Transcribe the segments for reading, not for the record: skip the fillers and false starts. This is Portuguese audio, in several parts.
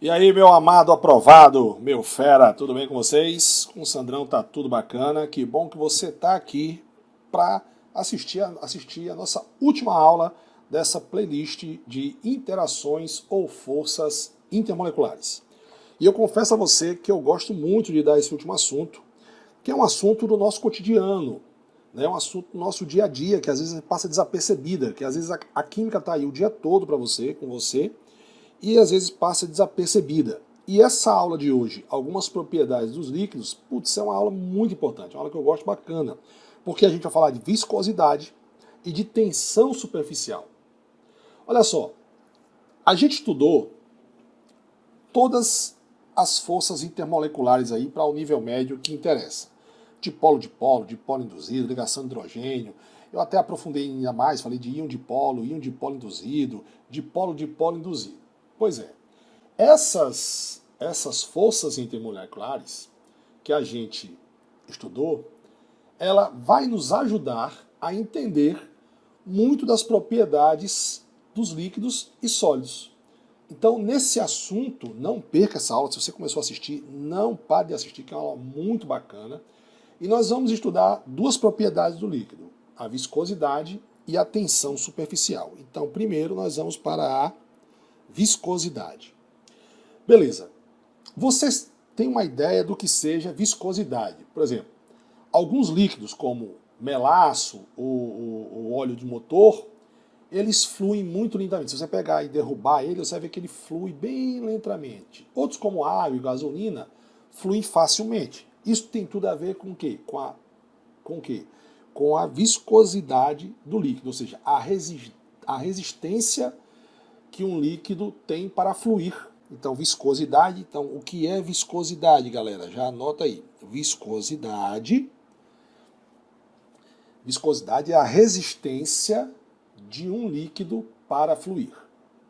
E aí, meu amado aprovado, meu fera, tudo bem com vocês? Com o Sandrão tá tudo bacana. Que bom que você tá aqui para assistir a nossa última aula dessa playlist de interações ou forças intermoleculares. E eu confesso a você que eu gosto muito de dar esse último assunto, que é um assunto do nosso cotidiano, né? Um assunto do nosso dia a dia, que às vezes passa desapercebida, que às vezes a química tá aí o dia todo para você, com você, e às vezes passa desapercebida. E essa aula de hoje, algumas propriedades dos líquidos, putz, é uma aula muito importante, uma aula que eu gosto bacana, porque a gente vai falar de viscosidade e de tensão superficial. Olha só, a gente estudou todas as forças intermoleculares aí para o nível médio que interessa. De polo induzido, ligação de hidrogênio. Eu até aprofundei ainda mais, falei de íon de polo induzido, de polo induzido. Pois é, essas forças intermoleculares que a gente estudou, ela vai nos ajudar a entender muito das propriedades dos líquidos e sólidos. Então, nesse assunto, não perca essa aula. Se você começou a assistir, não pare de assistir, que é uma aula muito bacana. E nós vamos estudar duas propriedades do líquido, a viscosidade e a tensão superficial. Então, primeiro nós vamos para a viscosidade. Beleza. Vocês têm uma ideia do que seja viscosidade. Por exemplo, alguns líquidos, como melaço, o óleo de motor, eles fluem muito lentamente. Se você pegar e derrubar ele, você vai ver que ele flui bem lentamente. Outros, como água e gasolina, fluem facilmente. Isso tem tudo a ver com o quê? Com o quê? Com a viscosidade do líquido, ou seja, a resistência que um líquido tem para fluir. Então, viscosidade. Então, o que é viscosidade, galera? Já anota aí. Viscosidade é a resistência de um líquido para fluir.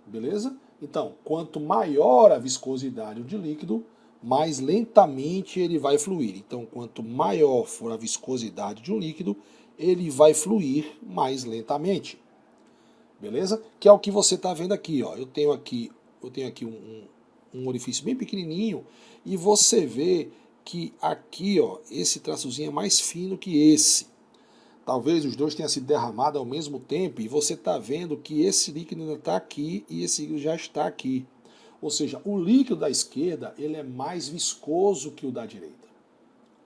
Beleza? Então, quanto maior a viscosidade de líquido, mais lentamente ele vai fluir. Então, quanto maior for a viscosidade de um líquido, ele vai fluir mais lentamente. Beleza? Que é o que você está vendo aqui, ó. Eu tenho aqui um orifício bem pequenininho e você vê que aqui, ó, esse traçozinho é mais fino que esse. Talvez os dois tenham sido derramados ao mesmo tempo e você está vendo que esse líquido ainda está aqui e esse líquido já está aqui. Ou seja, o líquido da esquerda ele é mais viscoso que o da direita.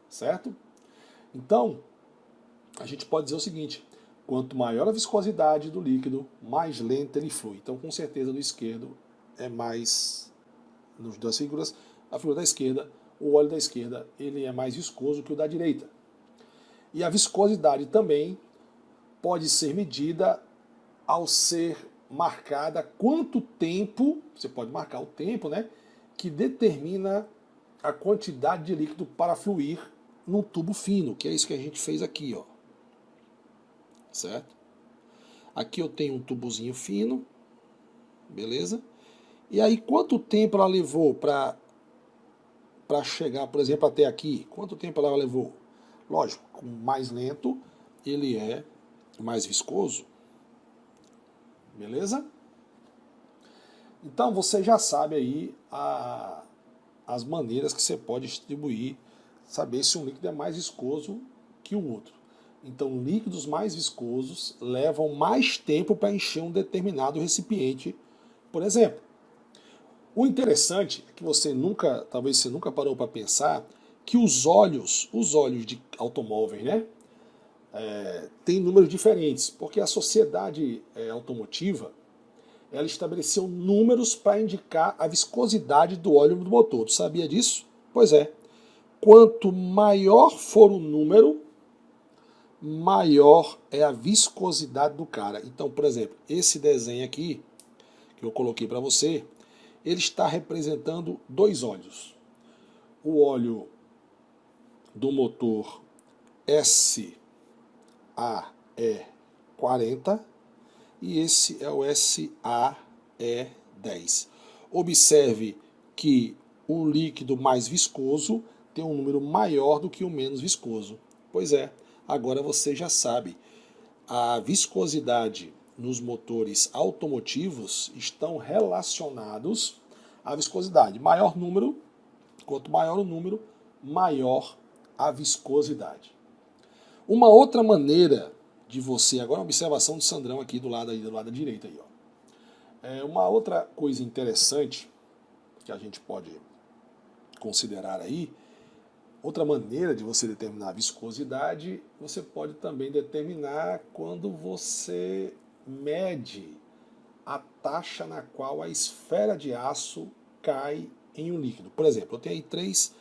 Certo? Então, a gente pode dizer o seguinte: quanto maior a viscosidade do líquido, mais lento ele flui. Então, com certeza, do esquerdo é mais, nas duas figuras, a figura da esquerda, o óleo da esquerda, ele é mais viscoso que o da direita. E a viscosidade também pode ser medida ao ser marcada quanto tempo, você pode marcar o tempo, né, que determina a quantidade de líquido para fluir num tubo fino, que é isso que a gente fez aqui, ó. Certo? Aqui eu tenho um tubozinho fino, beleza? E aí quanto tempo ela levou para chegar, por exemplo, até aqui? Quanto tempo ela levou? Lógico, com mais lento ele é mais viscoso. Beleza? Então você já sabe aí as maneiras que você pode distribuir, saber se um líquido é mais viscoso que o outro. Então líquidos mais viscosos levam mais tempo para encher um determinado recipiente, por exemplo. O interessante é que talvez você nunca parou para pensar que os olhos de automóveis, né, tem números diferentes, porque a sociedade automotiva ela estabeleceu números para indicar a viscosidade do óleo do motor. Tu sabia disso? Pois é. Quanto maior for o número, maior é a viscosidade do cara. Então, por exemplo, esse desenho aqui, que eu coloquei para você, ele está representando dois óleos. O óleo do motor SAE40 e esse é o SAE10. Observe que o líquido mais viscoso tem um número maior do que o menos viscoso. Pois é, agora você já sabe. A viscosidade nos motores automotivos estão relacionados a viscosidade. Maior número, quanto maior o número, maior a viscosidade. Uma outra maneira de você, agora uma observação do Sandrão aqui do lado direito aí, ó. Uma outra coisa interessante que a gente pode considerar aí, outra maneira de você determinar a viscosidade, você pode também determinar quando você mede a taxa na qual a esfera de aço cai em um líquido. Por exemplo, eu tenho aí três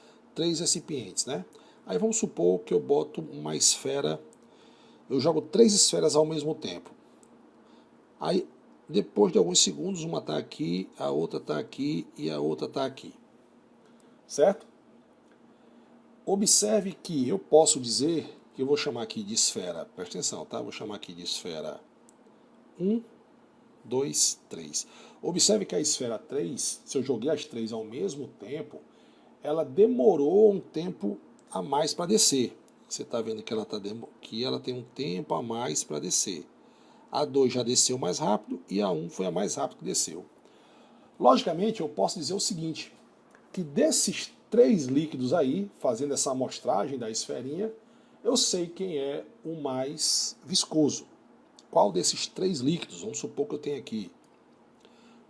recipientes, né? Aí vamos supor que eu boto uma esfera, eu jogo 3 esferas ao mesmo tempo. Aí, depois de alguns segundos, uma está aqui, a outra está aqui e a outra está aqui. Certo? Observe que eu posso dizer que eu vou chamar aqui de esfera, presta atenção, tá? Vou chamar aqui de esfera 1, 2, 3. Observe que a esfera 3, se eu joguei as 3 ao mesmo tempo, ela demorou um tempo a mais para descer. Você está vendo que ela tem um tempo a mais para descer. A 2 já desceu mais rápido e a 1 foi a mais rápida que desceu. Logicamente, eu posso dizer o seguinte, que desses 3 líquidos aí, fazendo essa amostragem da esferinha, eu sei quem é o mais viscoso. Qual desses 3 líquidos? Vamos supor que eu tenho aqui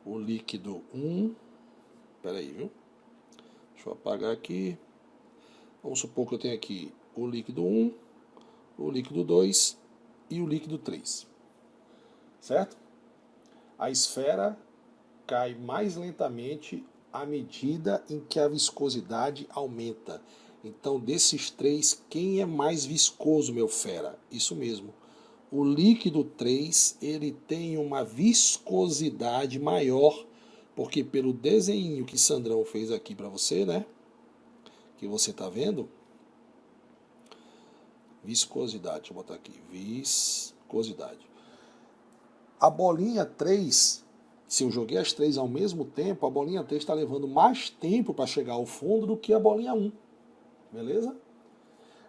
o líquido 1, peraí, viu? Deixa eu apagar aqui. Vamos supor que eu tenho aqui o líquido 1, o líquido 2 e o líquido 3. Certo? A esfera cai mais lentamente à medida em que a viscosidade aumenta. Então, desses 3, quem é mais viscoso, meu fera? Isso mesmo. O líquido 3, ele tem uma viscosidade maior, porque pelo desenho que Sandrão fez aqui para você, né? Que você está vendo. Viscosidade, deixa eu botar aqui. Viscosidade. A bolinha 3, se eu joguei as 3 ao mesmo tempo, a bolinha 3 está levando mais tempo para chegar ao fundo do que a bolinha 1. Beleza?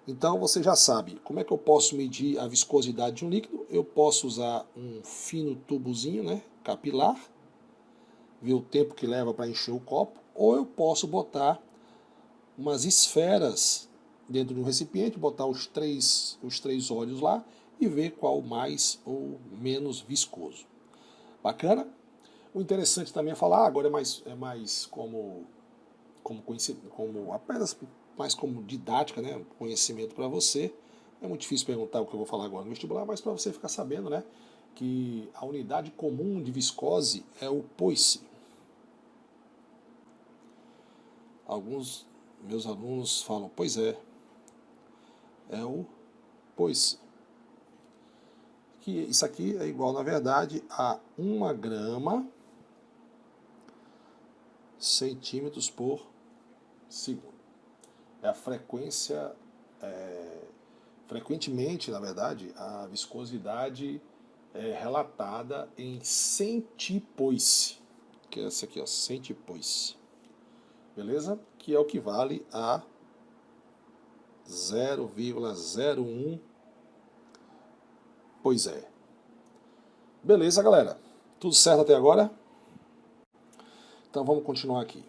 Então você já sabe, como é que eu posso medir a viscosidade de um líquido? Eu posso usar um fino tubozinho, né, capilar, ver o tempo que leva para encher o copo, ou eu posso botar umas esferas dentro de um recipiente, botar os três óleos lá e ver qual mais ou menos viscoso. Bacana? O interessante também é falar, agora é mais como apenas mais como didática, né? Conhecimento para você. É muito difícil perguntar o que eu vou falar agora no vestibular, mas para você ficar sabendo, né? Que a unidade comum de viscose é o Poisse. Alguns meus alunos falam, pois é o Poisse. Que isso aqui é igual, na verdade, a 1 grama centímetros por segundo. É a frequência, frequentemente, na verdade, a viscosidade é relatada em centipoise, que é essa aqui, ó, centipoise. Beleza? Que é o que vale a 0,01. Pois é. Beleza, galera? Tudo certo até agora? Então vamos continuar aqui.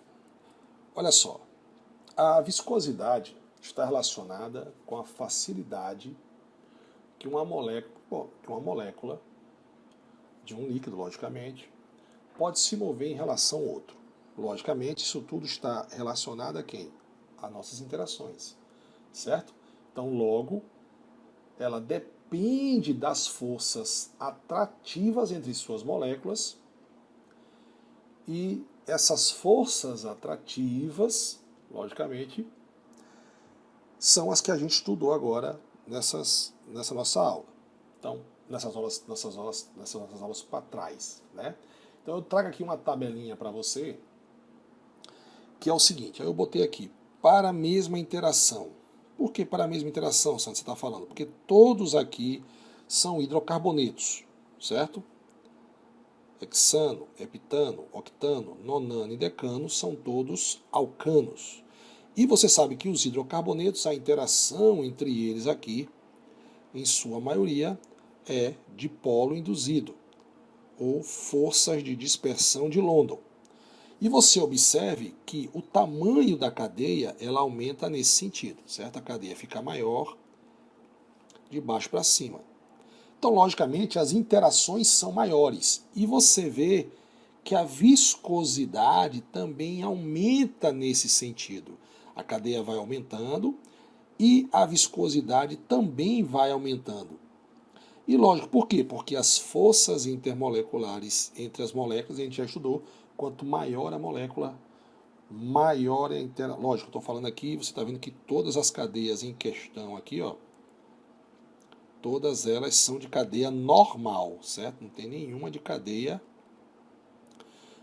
Olha só. A viscosidade está relacionada com a facilidade que uma molécula de um líquido, logicamente, pode se mover em relação ao outro. Logicamente, isso tudo está relacionado a quem? A nossas interações, certo? Então, logo, ela depende das forças atrativas entre suas moléculas e essas forças atrativas, logicamente, são as que a gente estudou agora nessa nossa aula. Então, nessas aulas para trás, né? Então eu trago aqui uma tabelinha para você, que é o seguinte, eu botei aqui, para a mesma interação. Por que para a mesma interação, Sandro, você está falando? Porque todos aqui são hidrocarbonetos, certo? Hexano, heptano, octano, nonano e decano são todos alcanos. E você sabe que os hidrocarbonetos, a interação entre eles aqui, em sua maioria, é dipolo induzido, ou forças de dispersão de London. E você observe que o tamanho da cadeia, ela aumenta nesse sentido, certo? A cadeia fica maior de baixo para cima. Então, logicamente, as interações são maiores. E você vê que a viscosidade também aumenta nesse sentido. A cadeia vai aumentando e a viscosidade também vai aumentando. E lógico, por quê? Porque as forças intermoleculares entre as moléculas, a gente já estudou, quanto maior a molécula, maior é a interação. Lógico, estou falando aqui, você está vendo que todas as cadeias em questão aqui, ó, todas elas são de cadeia normal, certo? Não tem nenhuma de cadeia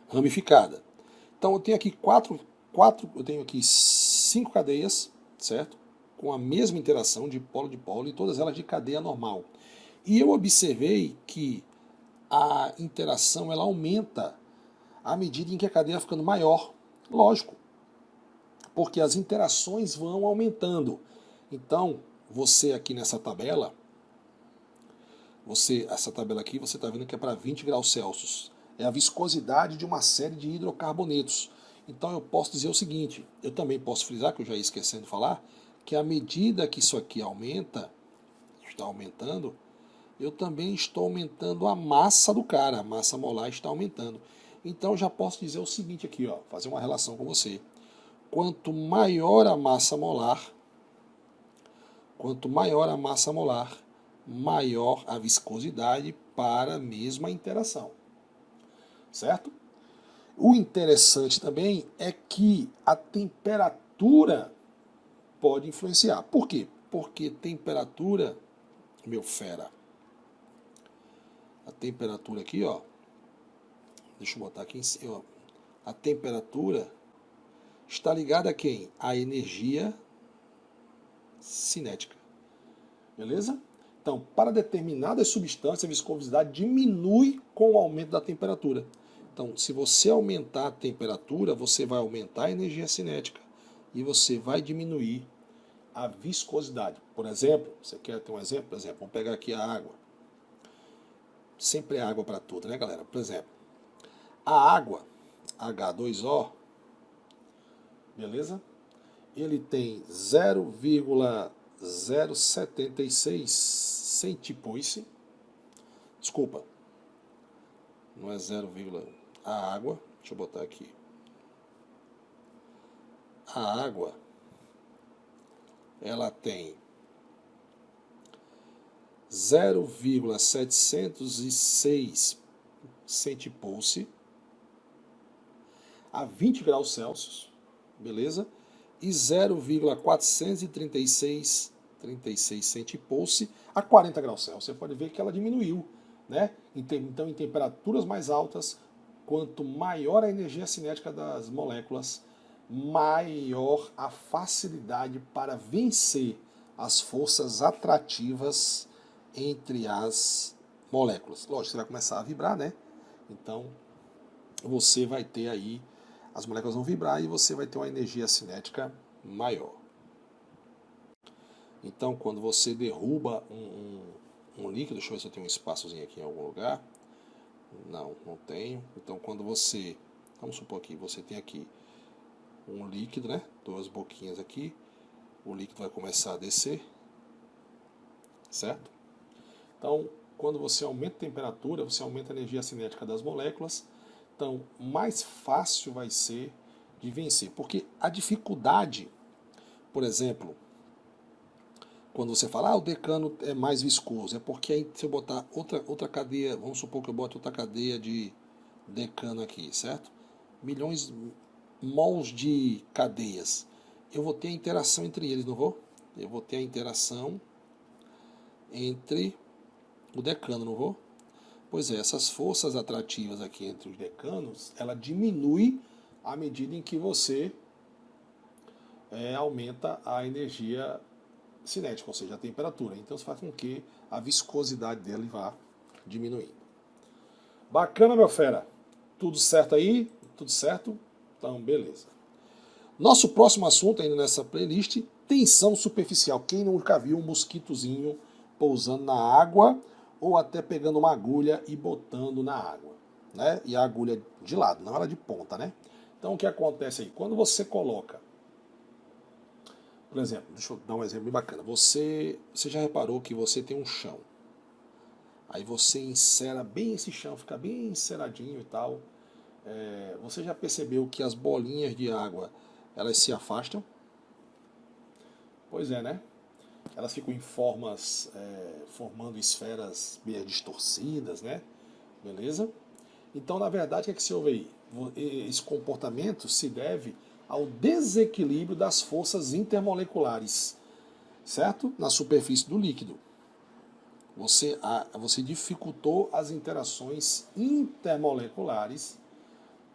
ramificada. Então eu tenho aqui eu tenho aqui 5 cadeias, certo? Com a mesma interação de polo, e todas elas de cadeia normal. E eu observei que a interação ela aumenta à medida em que a cadeia vai ficando maior. Lógico, porque as interações vão aumentando. Então, você aqui nessa tabela, essa tabela aqui, você está vendo que é para 20 graus Celsius. É a viscosidade de uma série de hidrocarbonetos. Então eu posso dizer o seguinte, eu também posso frisar, que eu já ia esquecendo de falar, que à medida que isso aqui aumenta, está aumentando, eu também estou aumentando a massa do cara, a massa molar está aumentando. Então eu já posso dizer o seguinte aqui, ó, fazer uma relação com você. Quanto maior a massa molar, maior a viscosidade para a mesma interação. Certo? O interessante também é que a temperatura pode influenciar. Por quê? Porque temperatura, meu fera, a temperatura aqui, ó, deixa eu botar aqui em cima, ó, a temperatura está ligada a quem? A energia cinética. Beleza? Então, para determinadas substâncias, a viscosidade diminui com o aumento da temperatura. Então, se você aumentar a temperatura, você vai aumentar a energia cinética e você vai diminuir a viscosidade. Por exemplo, você quer ter um exemplo? Por exemplo, vamos pegar aqui a água. Sempre é água para tudo, né, galera? Por exemplo, a água, H2O, beleza? Ele tem 0,076 centipulse. Desculpa, não é 0, a água, deixa eu botar aqui. A água, ela tem 0,706 centipulse a 20 graus Celsius, beleza? E 0,436 centipulse a 40 graus Celsius. Você pode ver que ela diminuiu, né? Então, em temperaturas mais altas, quanto maior a energia cinética das moléculas, maior a facilidade para vencer as forças atrativas entre as moléculas. Lógico, você vai começar a vibrar, né? Então, você vai ter aí, as moléculas vão vibrar e você vai ter uma energia cinética maior. Então, quando você derruba um líquido, deixa eu ver se eu tenho um espaçozinho aqui em algum lugar. Não tenho. Então, quando você, vamos supor aqui, você tem aqui um líquido, né? 2 boquinhas aqui. O líquido vai começar a descer, certo? Então, quando você aumenta a temperatura, você aumenta a energia cinética das moléculas. Então, mais fácil vai ser de vencer. Porque a dificuldade, por exemplo, quando você fala, o decano é mais viscoso, é porque aí se eu botar outra cadeia, vamos supor que eu bote outra cadeia de decano aqui, certo? Milhões, mols de cadeias. Eu vou ter a interação entre eles, não vou? Eu vou ter a interação entre o decano, não vou? Pois é, essas forças atrativas aqui entre os decanos, ela diminui à medida em que você aumenta a energia cinética, ou seja, a temperatura. Então isso faz com que a viscosidade dele vá diminuindo. Bacana, meu fera? Tudo certo aí? Tudo certo? Então, beleza. Nosso próximo assunto, ainda nessa playlist, tensão superficial. Quem nunca viu um mosquitozinho pousando na água ou até pegando uma agulha e botando na água, né? E a agulha de lado, não ela de ponta, né? Então o que acontece aí? Quando você coloca, por exemplo, deixa eu dar um exemplo bem bacana. Você já reparou que você tem um chão. Aí você encera bem esse chão, fica bem enceradinho e tal. Você já percebeu que as bolinhas de água, elas se afastam? Pois é, né? Elas ficam em formas, formando esferas meio distorcidas, né? Beleza? Então, na verdade, o que é que se ouve aí? Esse comportamento se deve ao desequilíbrio das forças intermoleculares, certo? Na superfície do líquido. Você dificultou as interações intermoleculares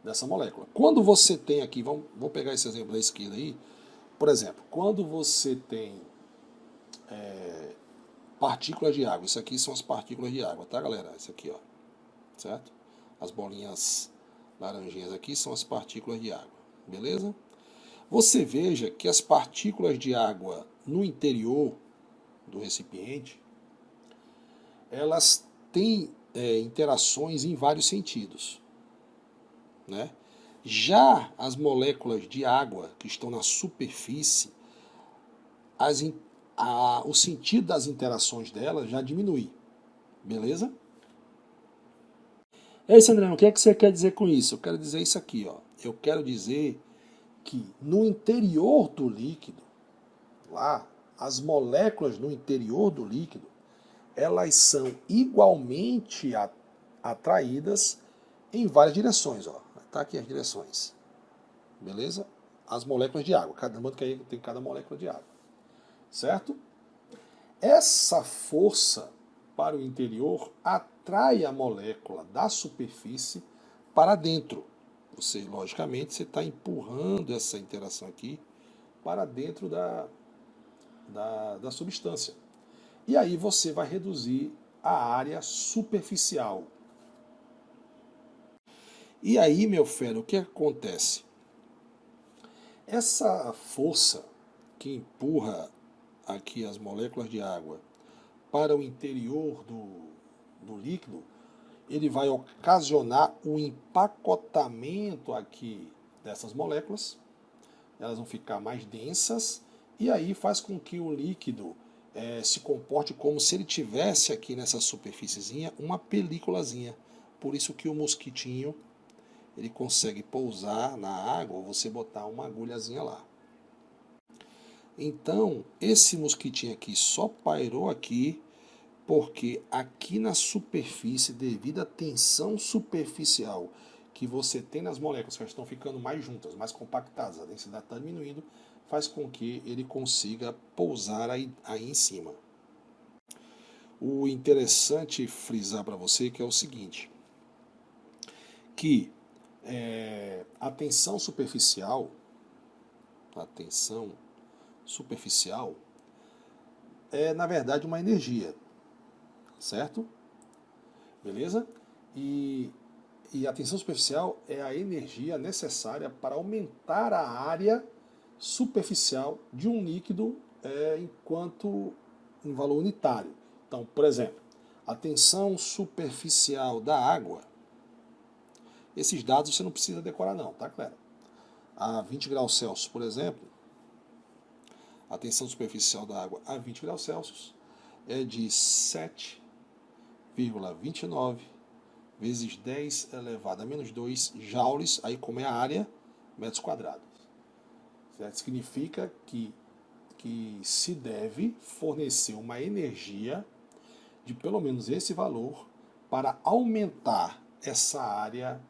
dessa molécula. Quando você tem aqui, vou pegar esse exemplo da esquerda aí, por exemplo, quando você tem partículas de água, isso aqui são as partículas de água, tá, galera? Isso aqui, ó, certo? As bolinhas laranjinhas aqui são as partículas de água, beleza? Você veja que as partículas de água no interior do recipiente, elas têm interações em vários sentidos, né? Já as moléculas de água que estão na superfície, o sentido das interações delas já diminui, beleza? E aí, Sandrão, o que é que você quer dizer com isso? Eu quero dizer isso aqui, ó. Eu quero dizer que no interior do líquido, lá, as moléculas no interior do líquido, elas são igualmente atraídas em várias direções, ó. Tá aqui as direções. Beleza? As moléculas de água, cada uma que tem cada molécula de água. Certo? Essa força para o interior atrai a molécula da superfície para dentro. Você, logicamente, você está empurrando essa interação aqui para dentro da substância. E aí você vai reduzir a área superficial. E aí, meu filho, o que acontece? Essa força que empurra aqui as moléculas de água para o interior do líquido, ele vai ocasionar o empacotamento aqui dessas moléculas, elas vão ficar mais densas, e aí faz com que o líquido se comporte como se ele tivesse aqui nessa superfíciezinha uma películazinha. Por isso que o mosquitinho ele consegue pousar na água ou você botar uma agulhazinha lá. Então, esse mosquitinho aqui só pairou aqui porque aqui na superfície, devido à tensão superficial que você tem nas moléculas, que elas estão ficando mais juntas, mais compactadas, a densidade está diminuindo, faz com que ele consiga pousar aí em cima. O interessante frisar para você que é o seguinte, que a tensão superficial é, na verdade, uma energia, certo? Beleza? E a tensão superficial é a energia necessária para aumentar a área superficial de um líquido enquanto em valor unitário. Então, por exemplo, a tensão superficial da água, esses dados você não precisa decorar não, tá, claro? A 20 graus Celsius, por exemplo, a tensão superficial da água a 20 graus Celsius é de 7,29 vezes 10 elevado a menos 2 joules, aí como é a área, metros quadrados. Certo? Significa que se deve fornecer uma energia de pelo menos esse valor para aumentar essa área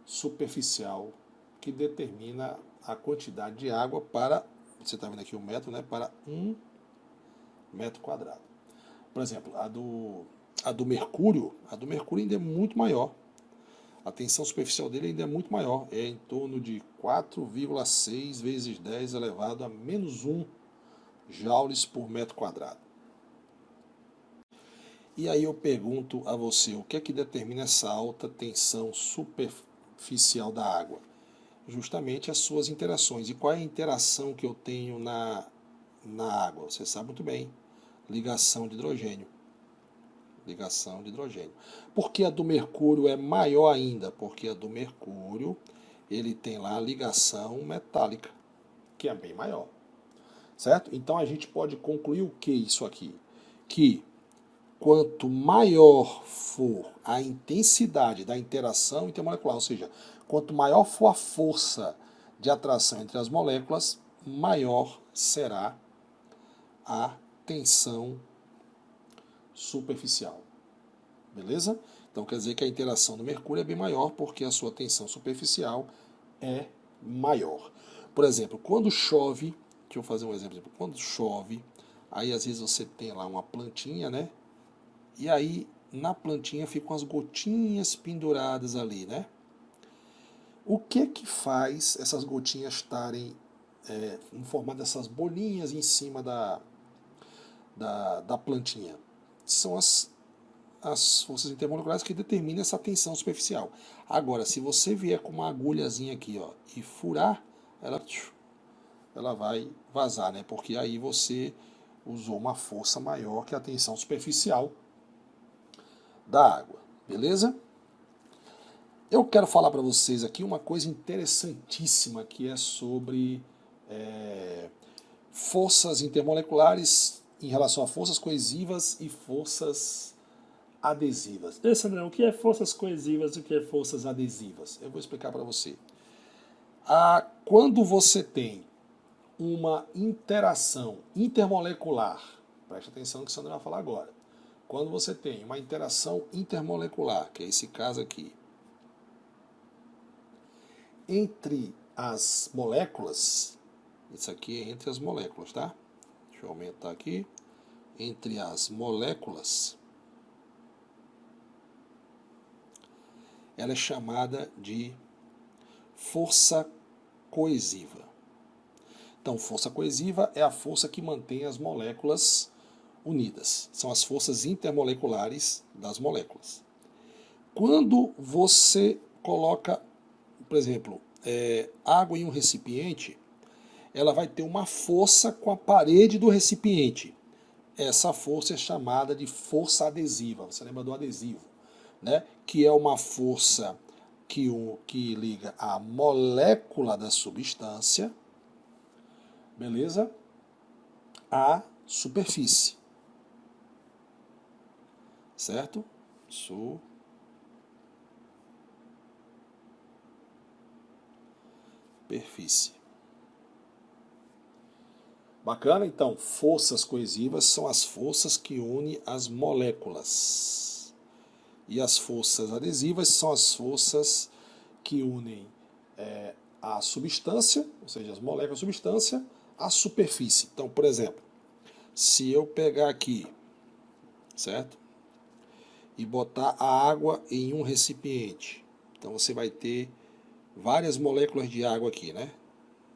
superficial que determina a quantidade de água para, você está vendo aqui o metro, né, para 1 metro quadrado. Por exemplo, a do mercúrio ainda é muito maior. A tensão superficial dele ainda é muito maior, é em torno de 4,6 vezes 10 elevado a menos 1 joules por metro quadrado. E aí eu pergunto a você, o que é que determina essa alta tensão superficial da água? Justamente as suas interações. E qual é a interação que eu tenho na água? Você sabe muito bem, ligação de hidrogênio. Por que a do mercúrio é maior ainda? Porque a do mercúrio ele tem lá a ligação metálica, que é bem maior. Certo? Então a gente pode concluir o que isso aqui? Que quanto maior for a intensidade da interação intermolecular, ou seja, quanto maior for a força de atração entre as moléculas, maior será a tensão superficial. Beleza? Então quer dizer que a interação do mercúrio é bem maior porque a sua tensão superficial é maior. Por exemplo, quando chove, deixa eu fazer um exemplo, quando chove, aí às vezes você tem lá uma plantinha, né? E aí na plantinha ficam as gotinhas penduradas ali, né? O que faz essas gotinhas estarem em formato dessas bolinhas em cima da plantinha? São as forças intermoleculares que determinam essa tensão superficial. Agora, se você vier com uma agulhazinha aqui, ó, e furar, ela vai vazar, né? Porque aí você usou uma força maior que a tensão superficial da água, beleza? Eu quero falar para vocês aqui uma coisa interessantíssima que é sobre forças intermoleculares em relação a forças coesivas e forças adesivas. Sandrão, o que é forças coesivas e o que é forças adesivas? Eu vou explicar para você. Quando você tem uma interação intermolecular, preste atenção no que o Sandrão vai falar agora. Quando você tem uma interação intermolecular, que é esse caso aqui, entre as moléculas, isso aqui é entre as moléculas, tá? Deixa eu aumentar aqui. Entre as moléculas, ela é chamada de força coesiva. Então, força coesiva é a força que mantém as moléculas unidas. São as forças intermoleculares das moléculas. Quando você coloca, por exemplo, água em um recipiente, ela vai ter uma força com a parede do recipiente. Essa força é chamada de força adesiva. Você lembra do adesivo, né? Que é uma força que liga a molécula da substância, beleza? À superfície. Certo? Superfície. Bacana? Então, forças coesivas são as forças que unem as moléculas. E as forças adesivas são as forças que unem a substância, ou seja, as moléculas da substância, à superfície. Então, por exemplo, se eu pegar aqui, certo? E botar a água em um recipiente. Então você vai ter várias moléculas de água aqui, né?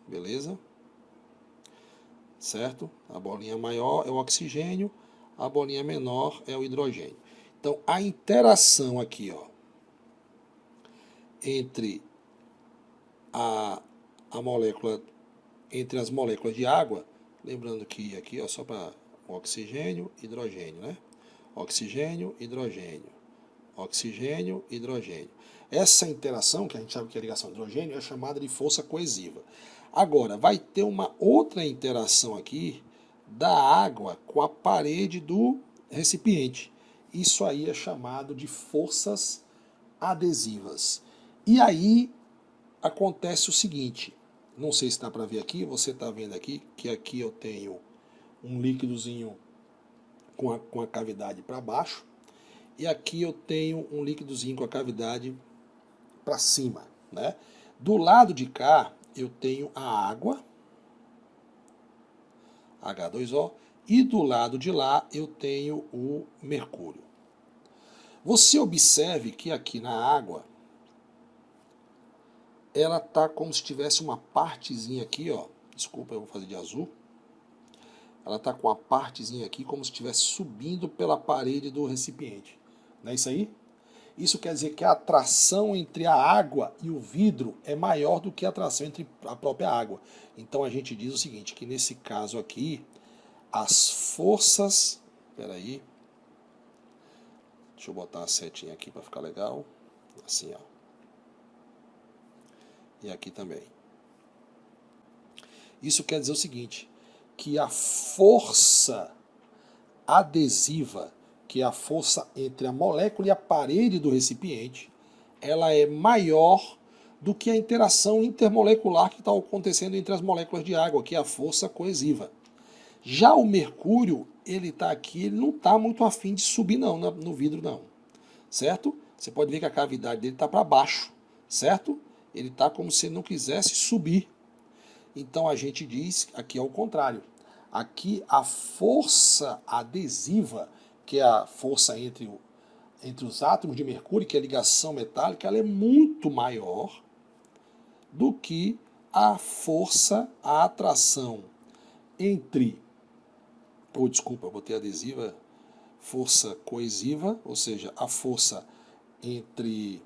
Beleza? Certo? A bolinha maior é o oxigênio, a bolinha menor é o hidrogênio. Então a interação aqui, ó, entre a molécula, entre as moléculas de água, lembrando que aqui, ó, só para oxigênio, hidrogênio, né? Oxigênio, hidrogênio. Oxigênio, hidrogênio. Essa interação, que a gente sabe que é a ligação de hidrogênio, é chamada de força coesiva. Agora, vai ter uma outra interação aqui da água com a parede do recipiente. Isso aí é chamado de forças adesivas. E aí acontece o seguinte, não sei se dá para ver aqui, você está vendo aqui, que aqui eu tenho um líquidozinho com a cavidade para baixo, e aqui eu tenho um líquidozinho com a cavidade para cima, né? Do lado de cá eu tenho a água, H2O, e do lado de lá eu tenho o mercúrio. Você observe que aqui na água ela tá como se tivesse uma partezinha aqui, ó. Desculpa, eu vou fazer de azul. Ela tá com a partezinha aqui como se estivesse subindo pela parede do recipiente. Não é isso aí? Isso quer dizer que a atração entre a água e o vidro é maior do que a atração entre a própria água. Então a gente diz o seguinte, que nesse caso aqui, as forças... Espera aí. Deixa eu botar a setinha aqui para ficar legal. Assim, ó. e aqui também. Isso quer dizer o seguinte, que a força adesiva, que é a força entre a molécula e a parede do recipiente, ela é maior do que a interação intermolecular que está acontecendo entre as moléculas de água, que é a força coesiva. Já o mercúrio, ele está aqui, ele não está muito afim de subir não, no vidro não, certo? Você pode ver que a cavidade dele está para baixo, certo? Ele está como se ele não quisesse subir. Então a gente diz aqui ao contrário. Aqui a força adesiva, que é a força entre os átomos de mercúrio, que é a ligação metálica, ela é muito maior do que a força, a atração entre, eu botei adesiva, força coesiva, ou seja, a força entre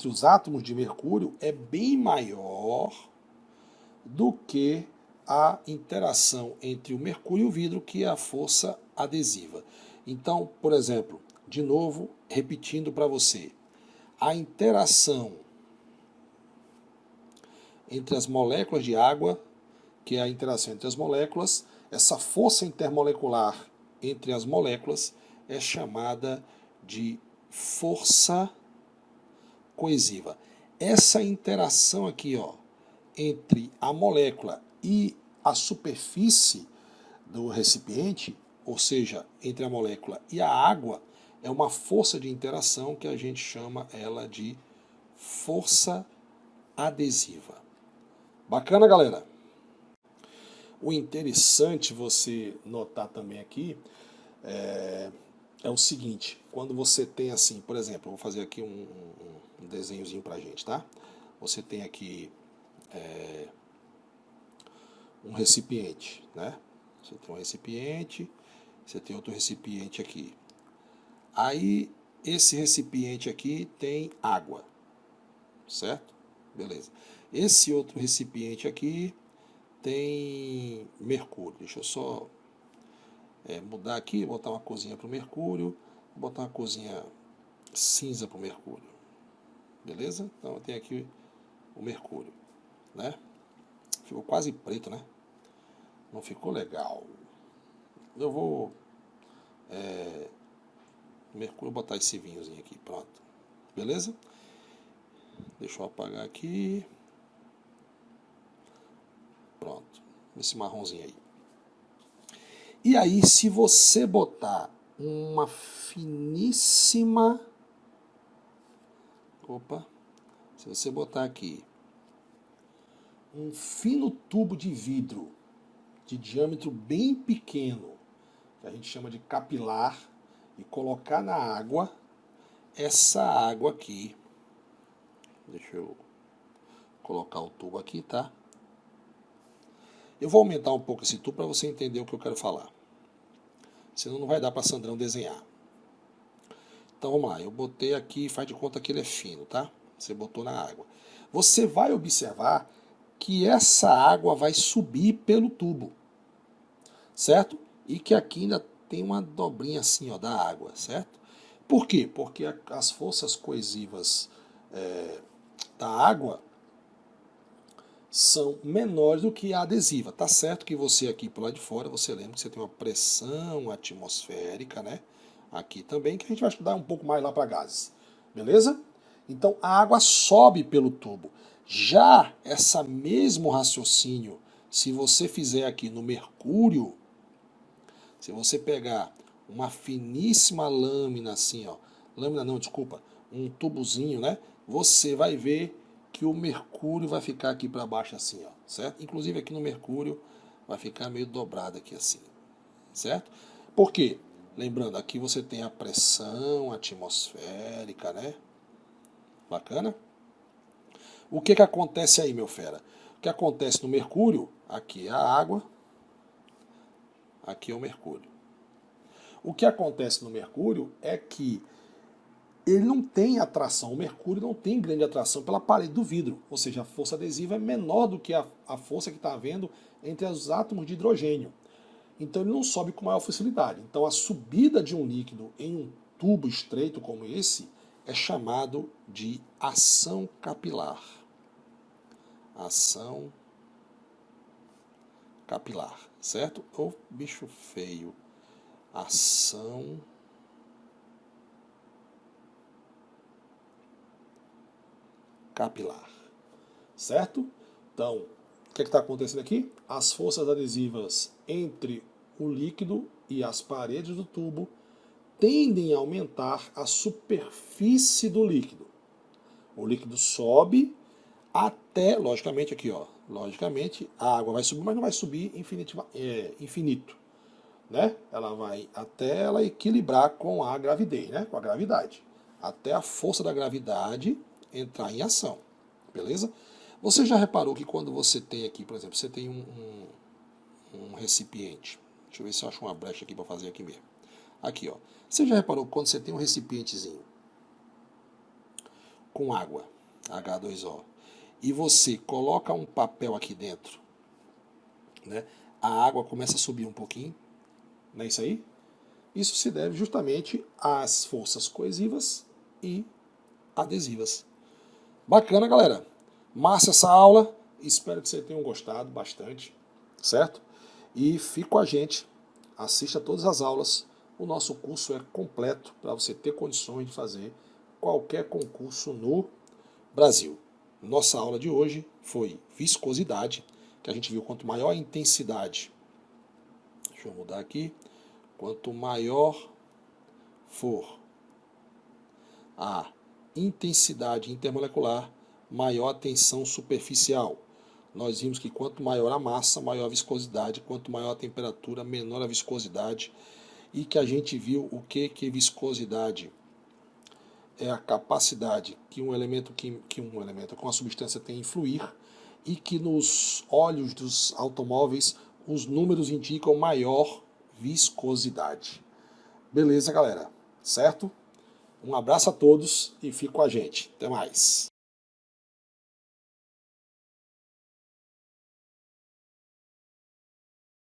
os átomos de mercúrio é bem maior do que a interação entre o mercúrio e o vidro, que é a força adesiva. Então, por exemplo, de novo, repetindo para você, a interação entre as moléculas de água, que é a interação entre as moléculas, essa força intermolecular entre as moléculas é chamada de força coesiva. Essa interação aqui, ó, entre a molécula e a superfície do recipiente, ou seja, entre a molécula e a água, é uma força de interação que a gente chama ela de força adesiva. Bacana, galera? O interessante você notar também aqui é o seguinte, quando você tem assim, por exemplo, eu vou fazer aqui um desenhozinho pra gente, tá? Você tem aqui um recipiente, né? Você tem um recipiente, você tem outro recipiente aqui. Aí, esse recipiente aqui tem água, certo? Beleza. Esse outro recipiente aqui tem mercúrio. Deixa eu só mudar aqui, botar uma corzinha para o mercúrio, botar uma corzinha cinza para o mercúrio. Beleza? Então, eu tenho aqui o mercúrio, né? Ficou quase preto, né? Não ficou legal. Eu vou mercúrio, botar esse vinhozinho aqui, pronto. Beleza? Deixa eu apagar aqui. Pronto. Esse marronzinho aí. E aí, se você botar uma finíssima... Se você botar aqui um fino tubo de vidro de diâmetro bem pequeno, que a gente chama de capilar, e colocar na água, essa água aqui, deixa eu colocar o tubo aqui, tá? Eu vou aumentar um pouco esse tubo para você entender o que eu quero falar. Senão não vai dar para Sandrão desenhar. Então vamos lá, eu botei aqui, faz de conta que ele é fino, tá? Você botou na água. Você vai observar que essa água vai subir pelo tubo, certo? E que aqui ainda tem uma dobrinha assim, ó, da água, certo? Por quê? Porque as forças coesivas da água são menores do que a adesiva. Tá certo que você aqui por lá de fora, você lembra que você tem uma pressão atmosférica, né? Aqui também, que a gente vai estudar um pouco mais lá para gases. Beleza? Então a água sobe pelo tubo. Já essa mesmo raciocínio, se você fizer aqui no mercúrio, se você pegar uma finíssima lâmina assim, ó, lâmina não, desculpa, um tubozinho, né? Você vai ver que o mercúrio vai ficar aqui para baixo assim, ó, certo? Inclusive aqui no mercúrio vai ficar meio dobrado aqui assim, certo? Por quê? Lembrando, aqui você tem a pressão atmosférica, né? Bacana? O que acontece aí, meu fera? O que acontece no mercúrio? Aqui é a água, aqui é o mercúrio. O que acontece no mercúrio é que ele não tem atração, o mercúrio não tem grande atração pela parede do vidro, ou seja, a força adesiva é menor do que a força que está havendo entre os átomos de hidrogênio. Então ele não sobe com maior facilidade. Então a subida de um líquido em um tubo estreito como esse é chamado de ação capilar. Ação capilar, certo? Ô, bicho feio. Ação capilar, certo? Então, o que está acontecendo aqui? As forças adesivas entre o líquido e as paredes do tubo tendem a aumentar a superfície do líquido. O líquido sobe até, logicamente aqui, ó, logicamente a água vai subir, mas não vai subir infinito, né? Ela vai até ela equilibrar com a gravidez, né? Com a gravidade, até a força da gravidade entrar em ação, beleza? Você já reparou que quando você tem aqui, por exemplo, você tem um recipiente, deixa eu ver se eu acho uma brecha aqui para fazer aqui mesmo. Aqui, ó, você já reparou que quando você tem um recipientezinho com água, H2O, e você coloca um papel aqui dentro, né? A água começa a subir um pouquinho, não é isso aí? Isso se deve justamente às forças coesivas e adesivas. Bacana, galera. Massa essa aula. Espero que vocês tenham gostado bastante, certo? E fique com a gente. Assista todas as aulas. O nosso curso é completo para você ter condições de fazer qualquer concurso no Brasil. Nossa aula de hoje foi viscosidade, que a gente viu quanto maior a intensidade. Deixa eu mudar aqui. Quanto maior for a intensidade intermolecular, maior a tensão superficial. Nós vimos que quanto maior a massa, maior a viscosidade, quanto maior a temperatura, menor a viscosidade, e que a gente viu o que viscosidade é a capacidade que um elemento com uma substância tem em fluir, e que nos óleos dos automóveis os números indicam maior viscosidade. Beleza, galera? Certo? Um abraço a todos e fique com a gente. Até mais.